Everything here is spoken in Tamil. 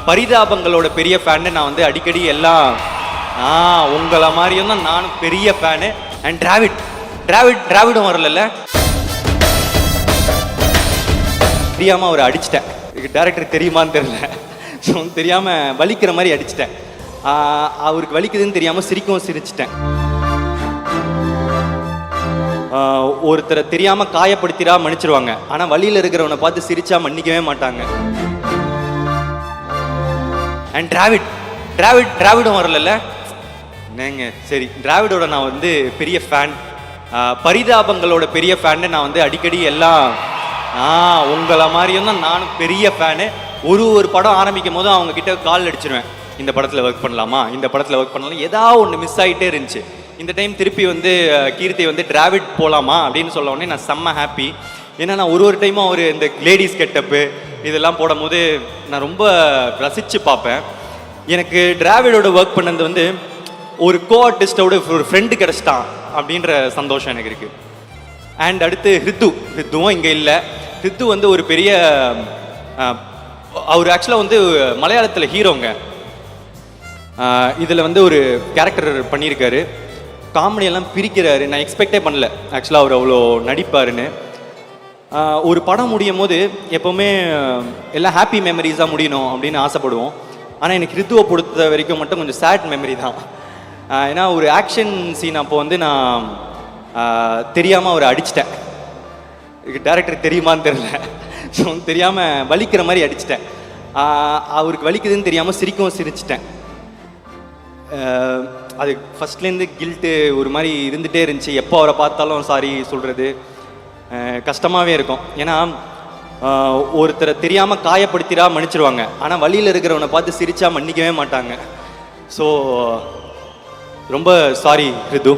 பரிதாபங்களோட பெரிய ஃபேன்னு நான் வந்து அடிக்கடி எல்லாம் உங்களை மாதிரியும் தான் நானும் பெரிய ஃபேனு. அண்ட் டிராவிடும் வரல தெரியாமல் அவரை அடிச்சிட்டேன். டேரக்டர் தெரியுமான்னு தெரியல, தெரியாமல் வலிக்கிற மாதிரி அடிச்சிட்டேன். அவருக்கு வலிக்குதுன்னு தெரியாமல் சிரிச்சிட்டேன். ஒருத்தரை தெரியாமல் காயப்படுத்திடா மன்னிச்சிருவாங்க, ஆனால் வழியில் இருக்கிறவனை பார்த்து சிரிச்சா மன்னிக்கவே மாட்டாங்க. அண்ட் டிராவிடும் வரல என்னங்க. சரி, டிராவிடோட நான் வந்து பெரிய ஃபேன், பரிதாபங்களோட பெரிய ஃபேன்னு நான் வந்து அடிக்கடி எல்லாம் உங்களை மாதிரியும் தான் நானும் பெரிய ஃபேனு. ஒரு படம் ஆரம்பிக்கும் போது அவங்க கிட்ட கால் அடிச்சிருவேன், இந்த படத்தில் ஒர்க் பண்ணலாமா, இந்த படத்தில் ஒர்க் பண்ணலாம். ஏதாவது ஒன்று மிஸ் ஆகிட்டே இருந்துச்சு. இந்த டைம் திருப்பி வந்து கீர்த்தி வந்து டிராவிட் போகலாமா அப்படின்னு சொல்ல உடனே நான் செம்ம ஹாப்பி. ஏன்னா நான் ஒரு டைமும் அவர் இந்த லேடிஸ் கெட்டப்பு இதெல்லாம் போடும் போது நான் ரொம்ப ரசித்து பார்ப்பேன். எனக்கு டிராவிடோட ஒர்க் பண்ணது வந்து ஒரு கோ ஆர்டிஸ்டோட ஒரு ஃப்ரெண்டு கிடச்சிட்டான் அப்படின்ற சந்தோஷம் எனக்கு இருக்குது. அண்ட் அடுத்து ஹித்துவும் இங்கே இல்லை. ஹித்து வந்து ஒரு பெரிய அவர் ஆக்சுவலாக வந்து மலையாளத்தில் ஹீரோங்க. இதில் வந்து ஒரு கேரக்டர் பண்ணியிருக்காரு, காமெடியெல்லாம் பிரிக்கிறாரு. நான் எக்ஸ்பெக்டே பண்ணல ஆக்சுவலாக அவர் அவ்வளோ நடிப்பாருன்னு. ஒரு படம் முடியும் போது எப்போவுமே எல்லாம் ஹாப்பி மெமரிஸாக முடியணும் அப்படின்னு ஆசைப்படுவோம். ஆனால் எனக்கு ஹித்துவை பொறுத்த வரைக்கும் மட்டும் கொஞ்சம் சேட் மெமரி தான். ஏன்னா ஒரு ஆக்ஷன் சீன் அப்போ வந்து நான் தெரியாமல் அவரை அடிச்சிட்டேன். டேரக்டர் தெரியுமான்னு தெரியல, தெரியாமல் வலிக்கிற மாதிரி அடிச்சிட்டேன். அவருக்கு வலிக்குதுன்னு தெரியாமல் சிரிச்சிட்டேன். அது ஃபஸ்ட்லேருந்து கில்ட்டு ஒரு மாதிரி இருந்துகிட்டே இருந்துச்சு. எப்போ அவரை பார்த்தாலும் சாரி சொல்கிறது கஷ்டமாகவே இருக்கும். ஏன்னா ஒருத்தரை தெரியாமல் காயப்படுத்திடா மன்னிச்சிருவாங்க, ஆனால் வழியில் இருக்கிறவனை பார்த்து சிரிச்சா மன்னிக்கவே மாட்டாங்க. ஸோ ரொம்ப சாரி ஹித்து.